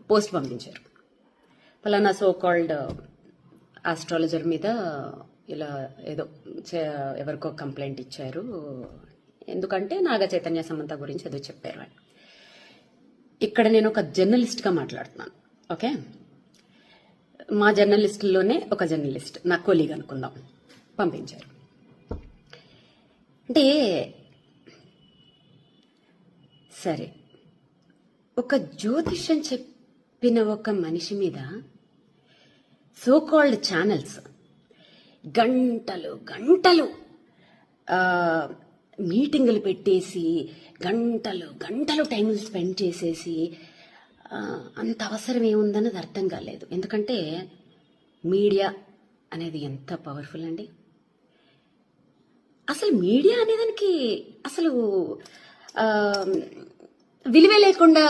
Post పంపించారు. ఫలానా so called astrologer మీద ఇలా ఏదో ఎవరికో కంప్లైంట్ ఇచ్చారు, ఎందుకంటే నాగ చైతన్య సమంత గురించి ఏదో చెప్పారు అని. ఇక్కడ నేను ఒక జర్నలిస్ట్గా మాట్లాడుతున్నాను. ఓకే, మా జర్నలిస్టుల్లోనే ఒక జర్నలిస్ట్, నా కొలీగ్ అనుకుందాం, పంపించారు. అంటే సరే, ఒక జ్యోతిష్యం చెప్పిన ఒక మనిషి మీద సో కాల్డ్ ఛానల్స్ గంటలు గంటలు మీటింగులు పెట్టేసి గంటలు గంటలు టైం స్పెండ్ చేసేసి అంత అవసరం ఏముందన్నది అర్థం కాలేదు. ఎందుకంటే మీడియా అనేది ఎంత పవర్ఫుల్ అండి. అసలు మీడియా అనేదానికి అసలు విలువే లేకుండా